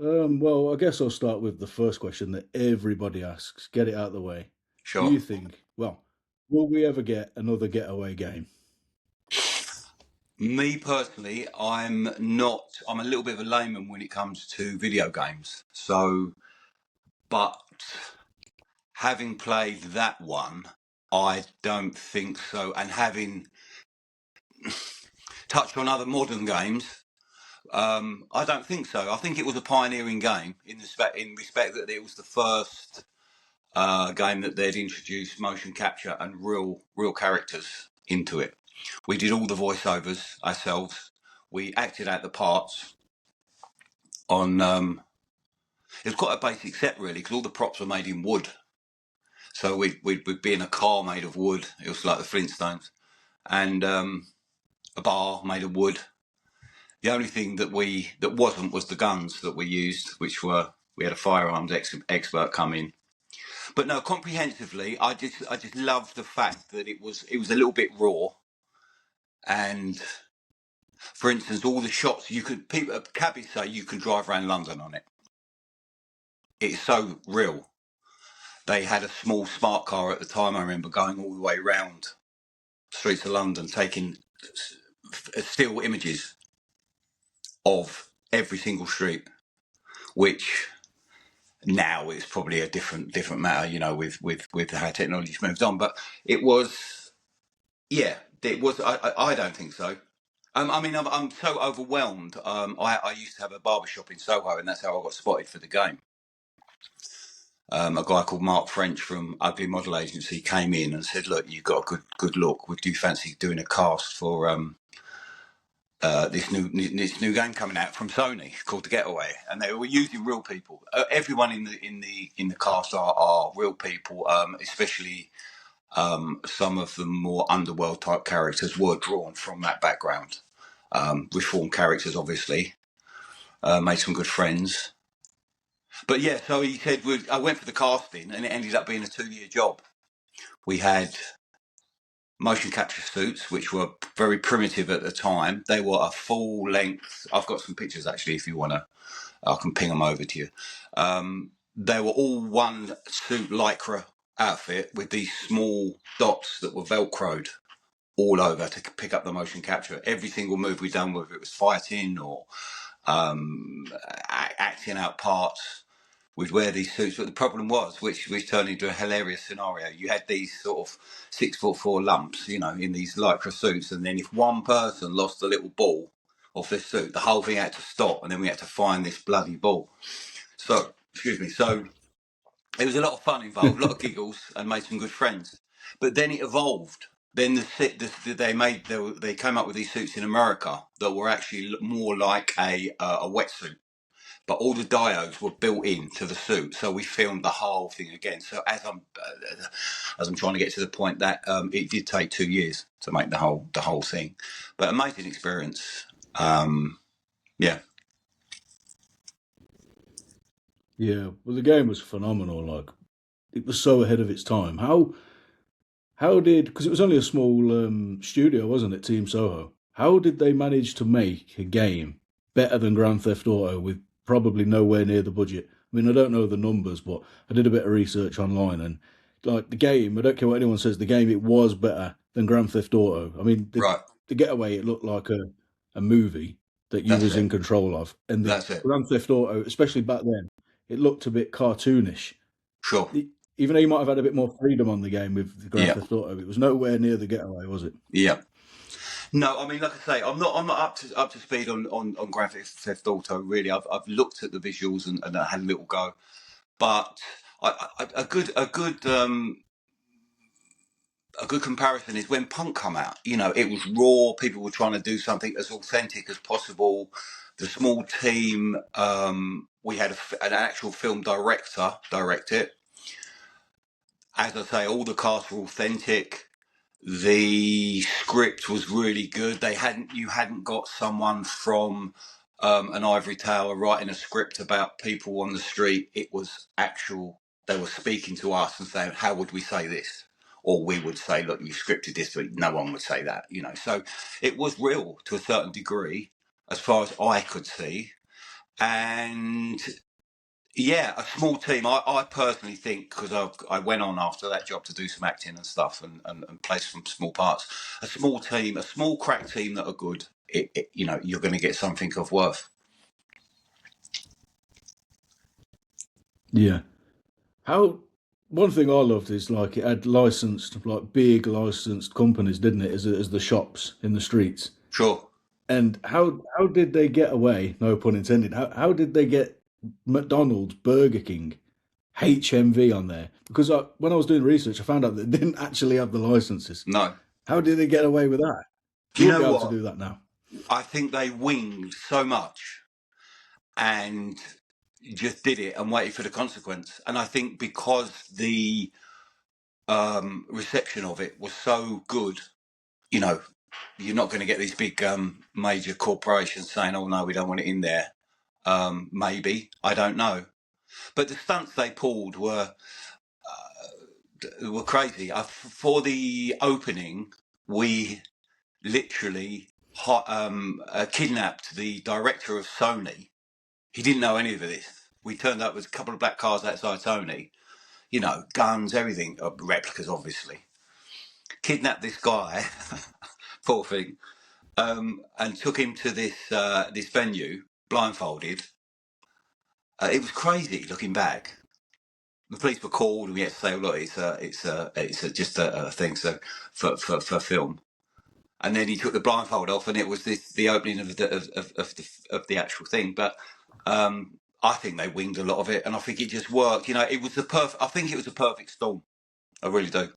Well, I guess I'll start with the first question that everybody asks. Get it out of the way. Do Sure. you think, well, will we ever get another Getaway game? Me personally, I'm not. I'm a little bit of a layman when it comes to video games. So, but having played that one, I don't think so. And having touched on other modern games, I don't think so. I think it was a pioneering game in respect that it was the first game that they'd introduced motion capture and real characters into it. We did all the voiceovers ourselves. We acted out the parts on. It was quite a basic set really, because all the props were made in wood. So we'd be in a car made of wood. It was like the Flintstones, and a bar made of wood. The only thing that wasn't was the guns that we used, which were we had a firearms expert come in. But no, comprehensively, I just loved the fact that it was a little bit raw. And for instance, all the shots cabbies say you can drive around London on it. It's so real. They had a small smart car at the time. I remember going all the way round streets of London, taking still images of every single street, which now is probably a different matter, with how technology's moved on. But it was, yeah, it was. I don't think so. I mean, I'm so overwhelmed. I used to have a barbershop in Soho, and that's how I got spotted for the game. A guy called Mark French from Ugly Model Agency came in and said, "Look, you've got a good look. Would you fancy doing a cast for this new game coming out from Sony called The Getaway?" And they were using real people. Everyone in the cast are real people, especially some of the more underworld type characters were drawn from that background. Reformed characters, obviously. Made some good friends. But yeah, so he said, I went for the casting and it ended up being a 2-year job. We had motion capture suits, which were very primitive at the time. They were a full length. I've got some pictures actually, if you want to, I can ping them over to you. They were all one suit lycra outfit with these small dots that were Velcroed all over to pick up the motion capture. Every single move we done, whether it was fighting or acting out parts, we'd wear these suits. But the problem was, which turned into a hilarious scenario. You had these sort of 6'4" lumps, in these lycra suits, and then if one person lost a little ball off this suit, the whole thing had to stop, and then we had to find this bloody ball. So, excuse me. So it was a lot of fun involved, a lot of giggles, and made some good friends. But then it evolved. Then they came up with these suits in America that were actually more like a wetsuit, but all the diodes were built into the suit. So we filmed the whole thing again. So as I'm trying to get to the point that it did take 2 years to make the whole thing, but amazing experience. Yeah. Yeah, well, the game was phenomenal. Like, it was so ahead of its time. How did, because it was only a small studio, wasn't it, Team Soho? How did they manage to make a game better than Grand Theft Auto with probably nowhere near the budget? I mean, I don't know the numbers, but I did a bit of research online, and like the game, I don't care what anyone says, the game it was better than Grand Theft Auto. I mean, Right. the Getaway, it looked like a movie that you That's was it. in control of, and the That's it. Grand Theft Auto, especially back then, it looked a bit cartoonish. Sure. Even though you might have had a bit more freedom on the game with the Grand Yeah. Theft Auto, it was nowhere near the Getaway, was it? Yeah. No, I mean, like I say, I'm not up to speed on Grand Theft Auto. Really, I've looked at the visuals and I had a little go, but a good comparison is when Punk come out. It was raw. People were trying to do something as authentic as possible. The small team, we had an actual film director direct it. As I say, all the cast were authentic. The script was really good. You hadn't got someone from an ivory tower writing a script about people on the street. It was actual. They were speaking to us and saying, "How would we say this?" Or we would say, "Look, you scripted this," but no one would say that. So it was real to a certain degree, as far as I could see. And yeah, a small team. I personally think, because I went on after that job to do some acting and stuff and play some small parts. A small team, a small crack team that are good. You're going to get something of worth. Yeah. How one thing I loved is like it had licensed, like big licensed companies, didn't it? As the shops in the streets. Sure. And how did they get away? No pun intended. How did they get McDonald's, Burger King, HMV on there? Because when I was doing research, I found out that they didn't actually have the licenses. No. How did they get away with that? Do You you wouldn't know be able to what? do that now. I think they winged so much and just did it and waited for the consequence. And I think because the reception of it was so good, you know, you're not going to get these big major corporations saying, "Oh no, we don't want it in there." Maybe, I don't know, but the stunts they pulled were crazy. For the opening, we literally kidnapped the director of Sony. He didn't know any of this. We turned up with a couple of black cars outside Sony, guns, everything, replicas, obviously. Kidnapped this guy, poor thing, and took him to this venue blindfolded. It was crazy looking back. The police were called, and we had to say, "Look, it's just a thing, so for film." And then he took the blindfold off, and it was the opening of the actual thing. But I think they winged a lot of it, and I think it just worked. It was I think it was a perfect storm. I really do.